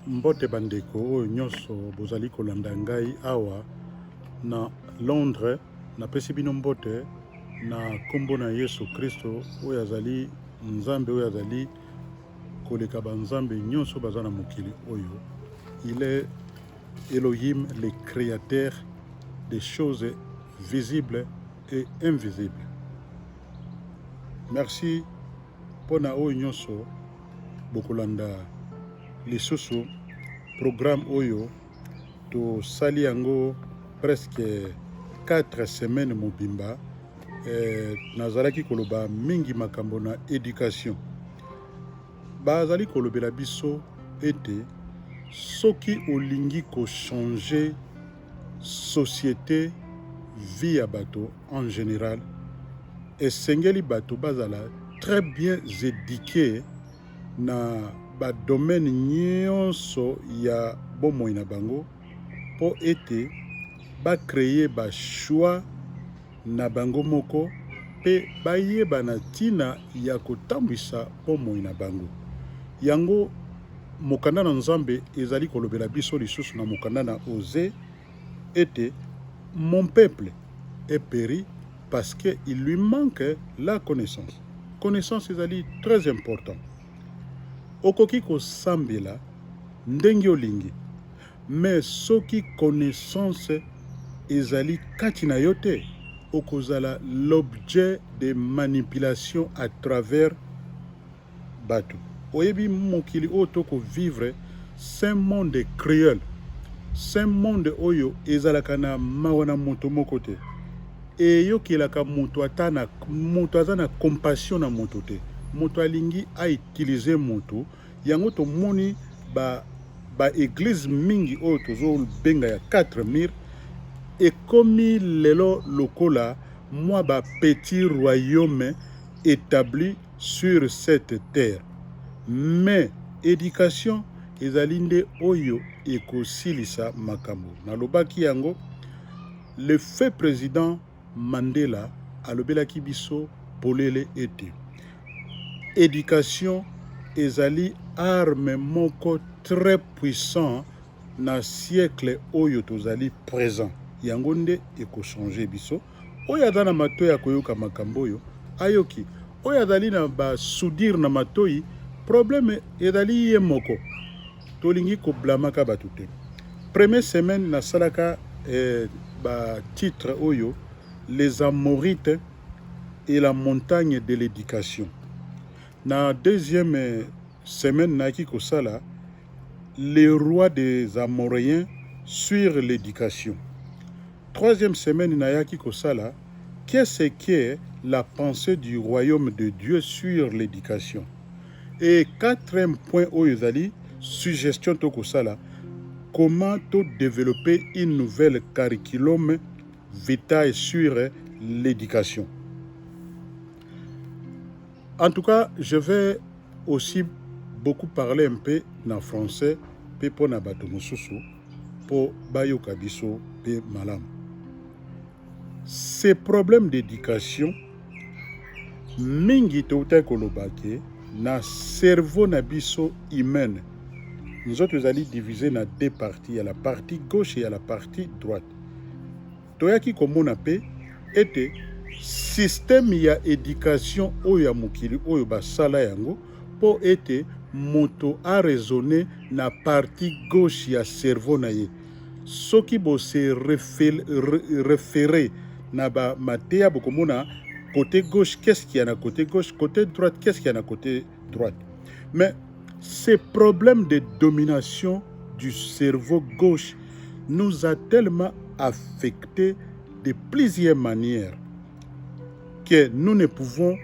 Mbote bandeko oyo nyonso bozali kolanda ngai awa na Londres, napesi bino mbote na kombo na Yesu Kristo oyo azali nzambe oyo azali koleka banzambe nyonso baza na mokili oyo. Il est Elohim, le créateur des choses visibles et invisibles. Merci pona oyo nyonso bokolanda lisusu programme oyo to sali yango presque 4 semaines mobimba. Nazalaki koloba mingi makambo na éducation. Bazali kolobela biso ete soki olingi ko changer société vie ya bato en général, esengeli bato bazala très bien éduqué na ba domaine nyonso ya bomoi na bango po ete ba créer ba choix na bango moko pe bayeba na tina ya kotambwisa bomoi na bango. Yango mokanda na nzambe ezali kolobela biso lisusu na mokanda na Osée ete mon peuple est péri parce qu'il lui manque la connaissance. Connaissance ezali très important. Okoki kosambela ndenge olingi, mais soki connaissance ezali kati na yo te, okozala l'objet de manipulation à travers bato. Oyebi mokili oyo toko vivre, c'est un monde cruel. C'est un monde oyo ezalaka na mawa na moto moko te. Eyokelaka moto aza na compassion na moto te. Moto alingi a utiliser moto. Yango tomoni ba église mingi oyo tozo benga ya 4 murs ekomi lelo lokola moi ba petit royaume établi sur cette terre. Mais éducation ezali nde oyo ekosilisa makambo. Nalobaki yango le fait président Mandela alobelaki biso polele ete éducation ezali arme moko très puissant na siècle oyo tozali présent. Yango nde eko changer biso. Oyo azana matoi ya koyoka makambo oyo ayoki. Oyo azali na ba soudir na matoi problème ezali ye moko. Tolingi ko blamaka batu te. Première semaine na salaka ba titre oyo les Amorites et la montagne de l'éducation. Na deuxième semaine na kiko sala les rois des Amoréens sur l'éducation. Troisième semaine na yaki kosala qu'est-ce qu'est la pensée du royaume de Dieu sur l'éducation. Et quatrième point oyezali suggestion to kosala comment to développer une nouvelle curriculum vitae sur l'éducation. En tout cas, je vais aussi beaucoup parler un peu en français pe pona bato mosusu po bayoka biso pe malam. Ces problèmes d'éducation mingi touta kolobake na cerveau na biso humaine. Nous autres allons diviser na deux parties, il y a la partie gauche et il y a la partie droite. Toyaki komona pe ete système ya éducation oyo ya mokili oyo basala yango po ete moto a raisonné na partie gauche ya cerveau na ye. Soki bo se référer na ba matéa bokomona côté gauche qu'est-ce qu'il y a na côté gauche, côté droite qu'est-ce qu'il y a na côté droite. Mais ces problèmes de domination du cerveau gauche nous a tellement affectés de plusieurs manières que nous ne pouvons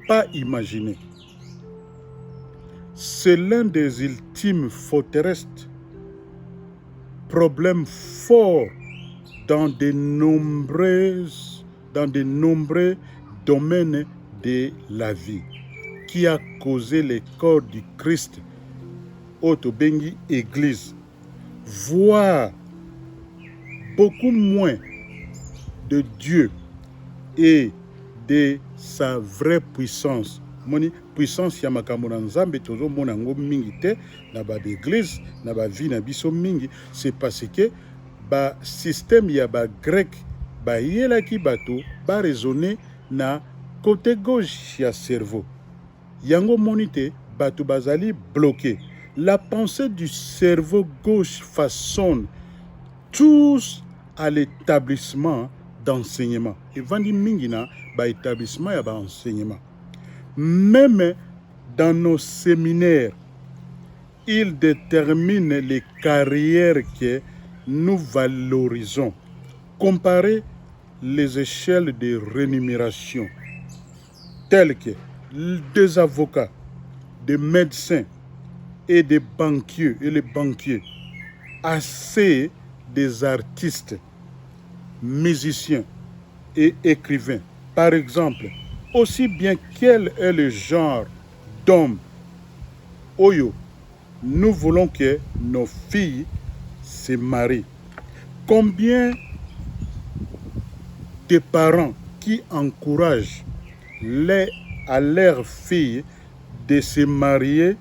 pas imaginer. C'est l'un des ultimes forteresses, problèmes forts dans de nombreux domaines de la vie qui a causé le corps du Christ, Otobengi Église, voir beaucoup moins de Dieu et de sa vraie puissance moni puissance ya makambo na nzambe tozomona yango mingi te na baeglise na bavi na biso mingi. C'est parce que système ya bagrec bayelaki bato baraisonner na côté gauche ya cerveau. Yango moni te bato bazali bloqué. La pensée du cerveau gauche façonne tous à l'établissement d'enseignement. Et vandi mingina ba établissement ya ba enseignement. Même dans nos séminaires, il détermine les carrières que nous valorisons. Comparez les échelles de rémunération telles que des avocats, des médecins et des banquiers et les banquiers, assez des artistes, musiciens et écrivains. Par exemple, aussi bien quel est le genre d'homme, Oyo, nous voulons que nos filles se marient. Combien de parents qui encouragent à leurs filles de se marier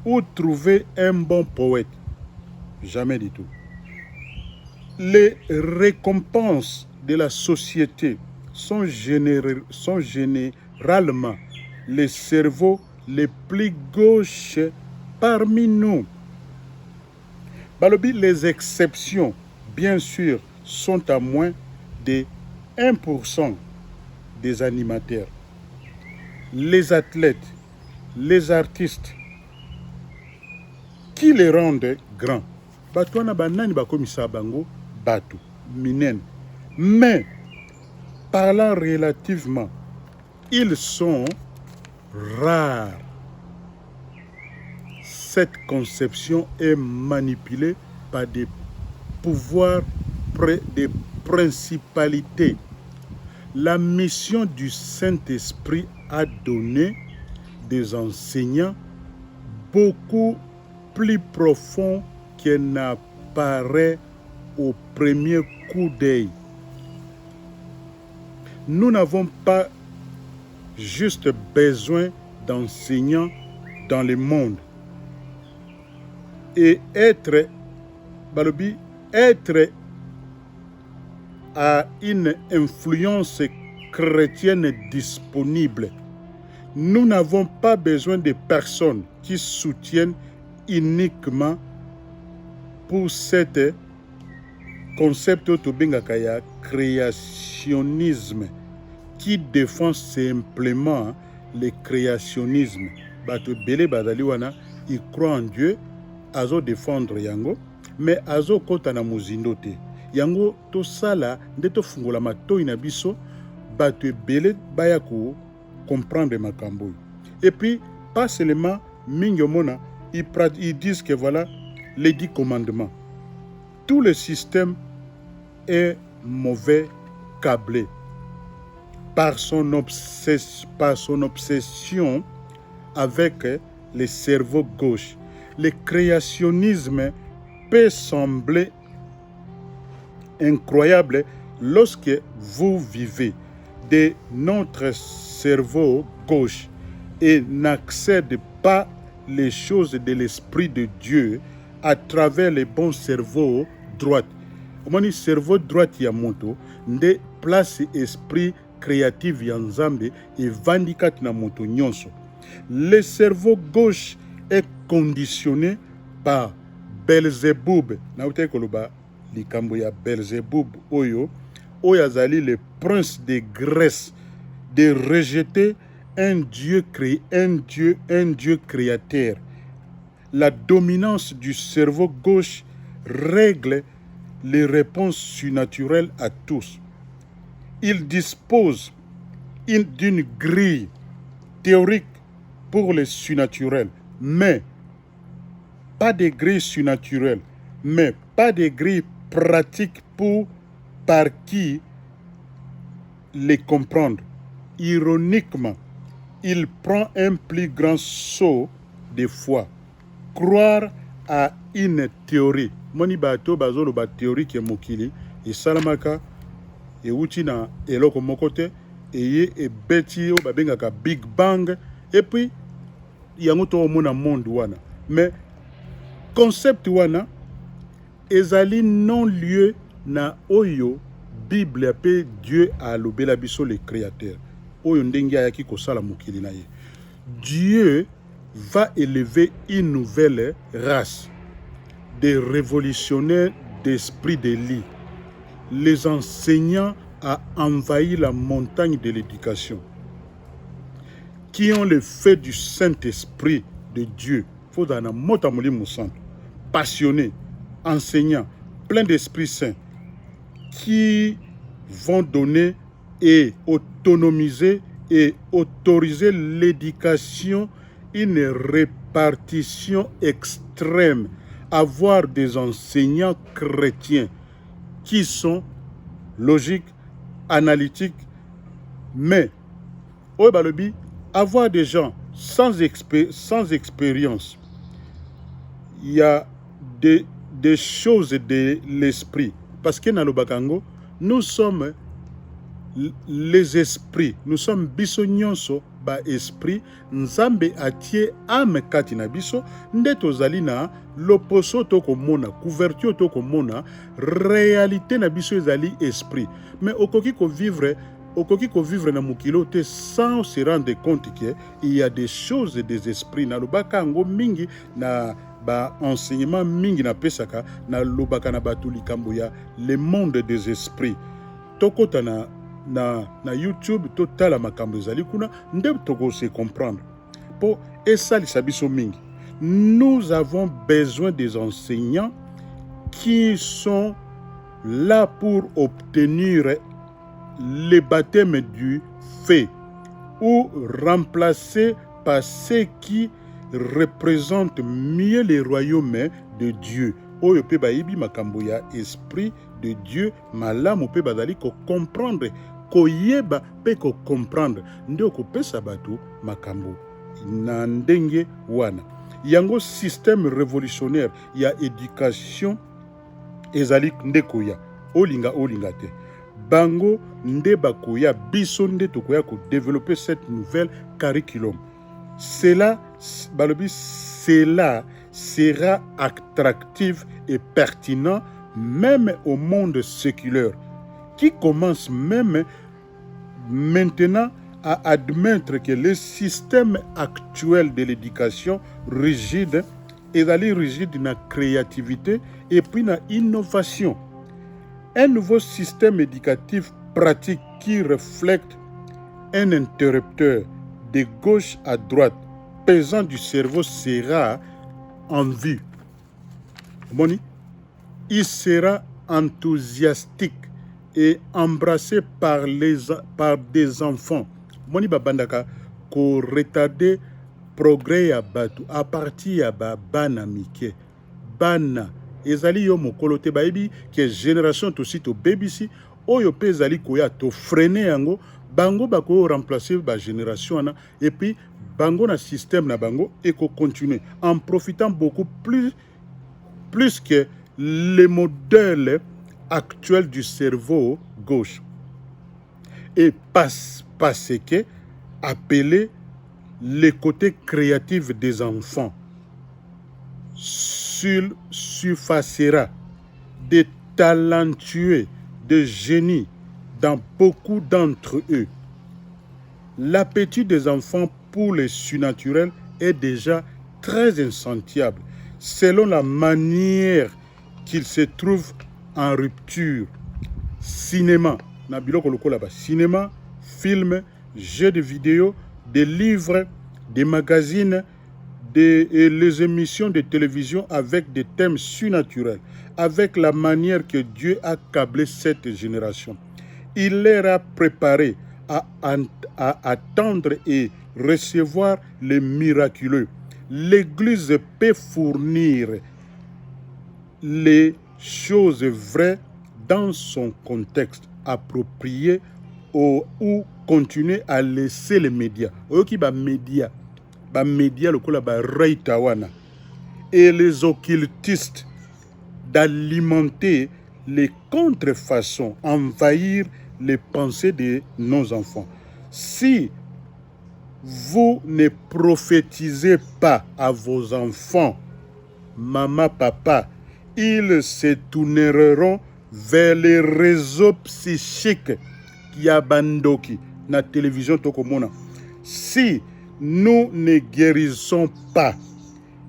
ou trouver un bon poète? Jamais du tout. Les récompenses de la société sont généralement les cerveaux les plus gauches parmi nous. Balobi, les exceptions, bien sûr, sont à moins de 1% des animateurs. Les athlètes, les artistes, qui les rendent grands. Batouana banani bakomisa bango batu minen. Mais parlant relativement, ils sont rares. Cette conception est manipulée par des pouvoirs des principalités. La mission du Saint-Esprit a donné des enseignants beaucoup plus profonds que n'apparaît au premier coup d'œil. Nous n'avons pas juste besoin d'enseignants dans le monde. Et être à une influence chrétienne disponible. Nous n'avons pas besoin de personnes qui soutiennent uniquement pour cet concept autobengakaya créationnisme qui défend simplement le créationnisme. Bato belé bazali wana, il croit en Dieu, azo défendre yango, mais azo kota na muzindo te. Yango to sala nde to fungola matoi na biso, bato belé bayako comprendre makambo. Et puis pas seulement mingomona, ils disent que voilà les 10 commandements. Tout le système est mauvais câblé par son obsession avec le cerveau gauche. Le créationnisme peut sembler incroyable lorsque vous vivez de notre cerveau gauche et n'accède pas les choses de l'esprit de Dieu à travers les bons cerveaux droits. Mon cerveau droit ya moto nde place esprit créatif ya nzambe et vandikat na moto nyonso. Le cerveau gauche est conditionné par Belzéboub. Na uta koloba likambo ya Belzéboub oyo azali le prince de Grèce, de rejeter un Dieu créateur. La dominance du cerveau gauche règle les réponses surnaturelles à tous. Il dispose d'une grille théorique pour les surnaturels, mais pas de grille surnaturelle, mais pas de grille pratique par qui les comprendre. Ironiquement, il prend un plus grand saut de foi. Croire à une théorie. Moni bato bazolo ba théorie ke mokili e salamaka e uti na eloko mokote e ye e beti o babengaka Big Bang Et puis yango to mona monde wana. Mais concept wana ezali non lieu na oyo Bible appelle Dieu a lobela biso le créateur. Oyo ndenge ayaki kosala mokili na ye. Dieu va élever une nouvelle race des révolutionnaires d'esprit de lit. Les enseignants a envahi la montagne de l'éducation, qui ont le fait du Saint-Esprit de Dieu. Faut dans passionnés, enseignants, pleins d'Esprit Saint, qui vont donner et autonomiser et autoriser l'éducation, une répartition extrême, avoir des enseignants chrétiens qui sont logiques, analytiques, mais au Balobi, avoir des gens sans expérience, il y a des choses de l'esprit. Parce que dans le Bakango, nous sommes les esprits, nous sommes biso ba esprit, nzambe atie ame kati na biso, ndeto zalina l'opposo toko mona, couverture toko mona, réalité na biso ezali esprit. Mais okoki ko vivre na mukilo te sans se rendre compte qu'il y a des choses et des esprits na lobaka ngo mingi na ba enseignement mingi na pesaka na lobaka na batu likambo ya le monde des esprits. Tokota na YouTube totala makambo ezali kuna nde toko se comprendre. Po esali sabiso mingi. Nous avons besoin des enseignants qui sont là pour obtenir le baptême du feu ou remplacer par ceux qui représentent mieux les royaumes de Dieu. Oyo pe baibi makambo ya esprit de Dieu malamu pe bazali ko comprendre ko yeba pe ko comprendre ndio ko pesa batu makambo na ndenge wana. Yango système révolutionnaire ya éducation ezali ndeko ya olinga te. Bango nde bakoya biso nde tokoya ko développer cette nouvelle curriculum. Cela sera attractif et pertinent même au monde séculaire, qui commence même maintenant à admettre que le système actuel de l'éducation rigide est d'aller rigide dans la créativité et puis dans l'innovation. Un nouveau système éducatif pratique qui reflète un interrupteur de gauche à droite pesant du cerveau sera en vue. Moni, il sera enthousiastique et embrassé par des enfants. Moni babandaka ko retarder progrès ya batu à partir ya bana mike. Bana ezali yo mokolo te bayebi ke génération tosi to bebisi oyo pe ezali koya to freiner yango bango bako remplacer ba génération na et puis bango na système na bango et ko continuer en profitant beaucoup plus que les modèles actuels du cerveau gauche et parce que appeler les côtés créatifs des enfants surfaccera des talentueux, de génies dans beaucoup d'entre eux. L'appétit des enfants pour les surnaturels est déjà très insatiable, selon la manière qu'ils se trouvent en rupture. Cinéma, cinéma, films, jeux de vidéo, des livres, des magazines, et les émissions de télévision avec des thèmes surnaturels, avec la manière que Dieu a câblé cette génération. Il leur a préparé à attendre et recevoir les miraculeux. L'Église peut fournir les choses vraies dans son contexte approprié ou continuer à laisser les médias. Médias et les occultistes d'alimenter les contrefaçons, envahir les pensées de nos enfants. Si vous ne prophétisez pas à vos enfants, maman, papa, ils se tourneront vers les réseaux psychiques qui abandoki na télévision tokomona. Si nous ne guérissons pas,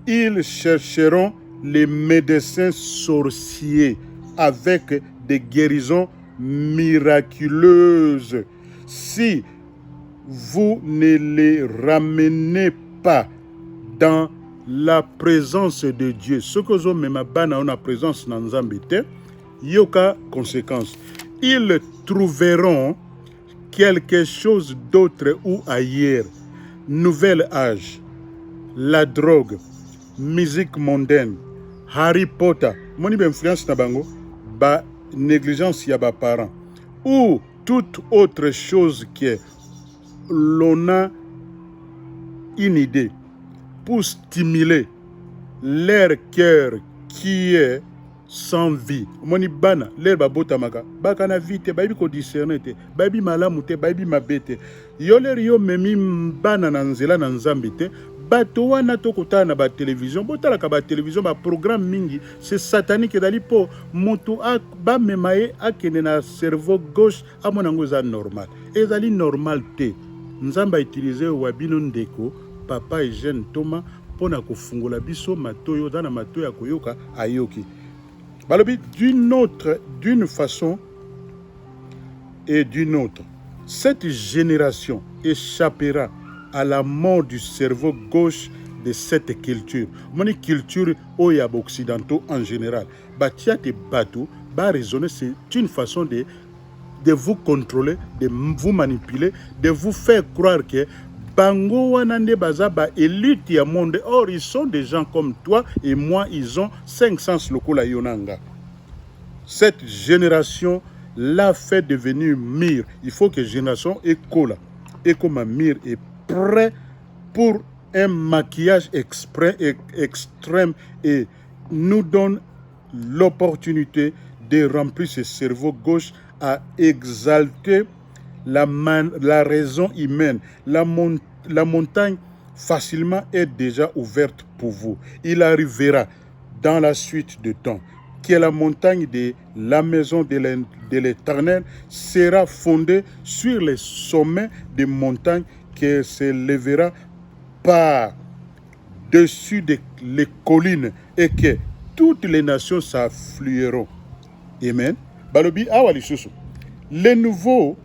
ils chercheront les médecins sorciers avec des guérisons miraculeuses. Si vous ne les ramenez pas dans la présence de Dieu, ce que vous avez dans la présence de Nzambe, il y a conséquence. Ils trouveront quelque chose d'autre ou ailleurs. Nouvel âge, la drogue, musique mondaine, Harry Potter, mon influence na bango, ba négligence ya ba parents, ou toute autre chose que l'on a une idée pour stimuler leur cœur qui est sans vie. Moni bana, leur babota maka, baka na vite, baby ko discerner te, baby malamu te, baby mabete. Yo leur yo memi bana na nzela na nzambe te, bato wana tokota na ba télévision, botala ka ba télévision ba programme mingi, c'est satanique dali po moto a ba memaye akene na cerveau gauche a monango za normal. Ezali normal te. Nzamba utiliser wabino ndeko, papa et jeune Thomas pona kofungola biso matoyo dana matoyo koyoka ayoki. Balobi d'une façon et d'une autre, cette génération échappera à la mort du cerveau gauche de cette culture. Mon culture oyab occidentaux en général. Batia te bateau, ba raisonner, c'est une façon de vous contrôler, de vous manipuler, de vous faire croire que Bango wanande bazaba élite ya monde. Or, ils sont des gens comme toi et moi, ils ont 500 lokola yonanga. Cette génération l'a fait devenir mire. Il faut que génération écola. Et comme un mire est prêt pour un maquillage extrême et nous donne l'opportunité de remplir ce cerveau gauche à exalter la raison humaine. La montagne facilement est déjà ouverte pour vous. Il arrivera dans la suite du temps que la montagne de la maison de l'Éternel sera fondée sur les sommets des montagnes qui se lèvera par-dessus les collines et que toutes les nations s'afflueront. Amen. Balobi awali susu. Le niveau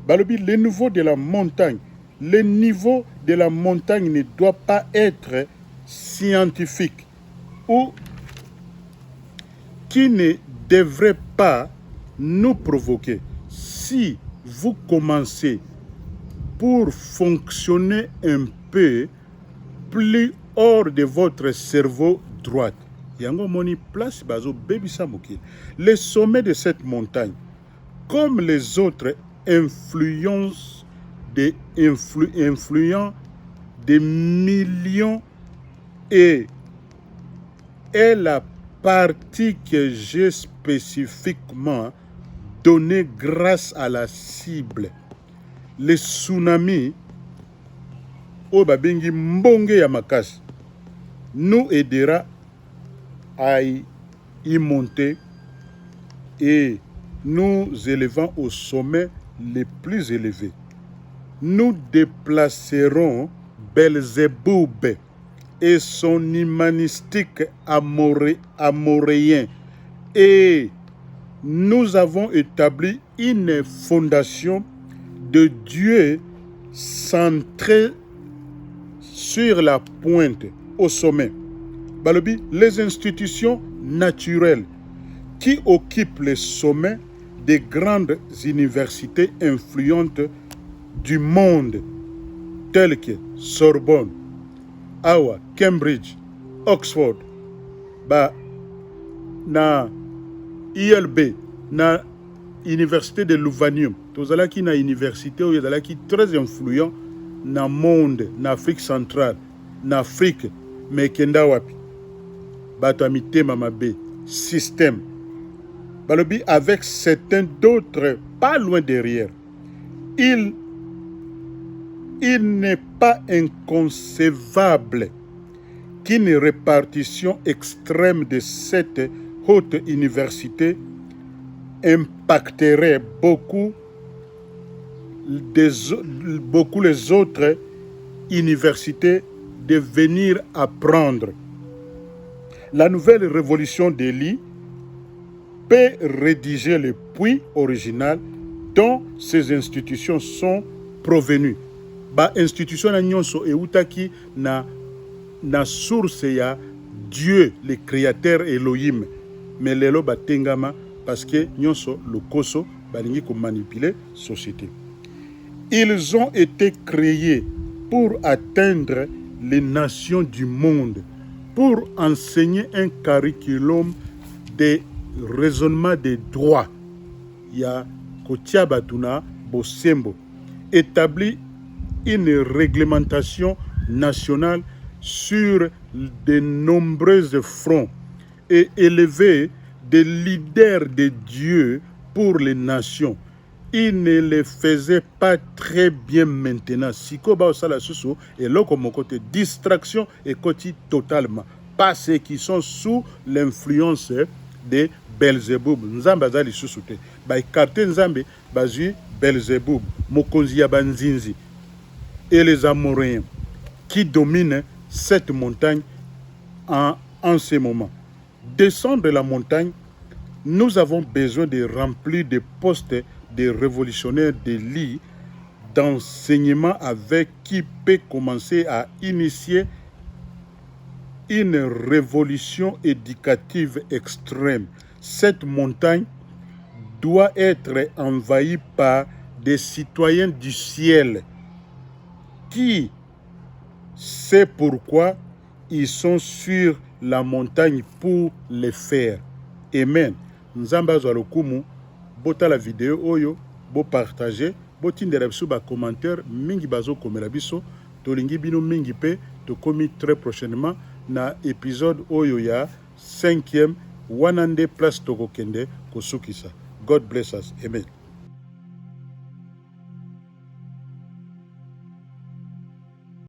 de la montagne, le niveau de la montagne ne doit pas être scientifique ou qui ne devrait pas nous provoquer. Si vous commencez pour fonctionner un peu plus hors de votre cerveau droit, yango moni place bazo bebisa mokili. Le sommet de cette montagne, comme les autres influents des millions et est la partie que j'ai spécifiquement donnée grâce à la cible. Le tsunami au babengi mbonge ya makasi nous aidera à y monter et nous élevant au sommet les plus élevés. Nous déplacerons Belzéboub et son humanistique amoréen et nous avons établi une fondation de Dieu centrée sur la pointe au sommet. Balobi, les institutions naturelles qui occupent les sommets des grandes universités influentes du monde, telles que Sorbonne, Awa, Cambridge, Oxford, na ILB, na Université de Louvanium, tozalaki na université où yazalaki très influent na monde, na Afrique centrale, na Afrique, mais kenda wapi. Bato mitema mabe, système. Balobi avec certains d'autres pas loin derrière. Il n'est pas inconcevable qu'une répartition extrême de cette haute université impacterait beaucoup les autres universités de venir apprendre. La nouvelle révolution des lits peut rédiger le puits original dont ces institutions sont provenues. Ba institution na nyonso eutaki na source ya Dieu, le créateur Elohim. Mais lelo batengama parce que nyonso lokoso balingi ko manipuler société. Ils ont été créés pour atteindre les nations du monde, pour enseigner un curriculum de raisonnement des droits. Ya kotia batuna bosembo établit une réglementation nationale sur de nombreux fronts et élevé des leaders de Dieu pour les nations. Il ne le faisait pas très bien maintenant. Siko ba osala susu et loko mon côté distraction et côté totalement. Pas ceux qui sont sous l'influence de Belzéboub. Nzamba zali susu te. Ba écarter Nzambe bazu Belzéboub, mokonzi ya banzinzi et les Amoréens qui dominent cette montagne en ce moment. Descendre la montagne, nous avons besoin de remplir des postes de révolutionnaires de lits d'enseignement avec qui peut commencer à initier une révolution éducative extrême. Cette montagne doit être envahie par des citoyens du ciel qui sait pourquoi ils sont sur la montagne pour le faire. Amen. Nzamba zwalukumu bota la vidéo oyo bo partager botindela biso ba commentaire mingi bazo komela biso tolingi bino mingi pe to komi très prochainement na épisode oyo ya 5e wanande place tokokende kosukisa. God bless us. Amen.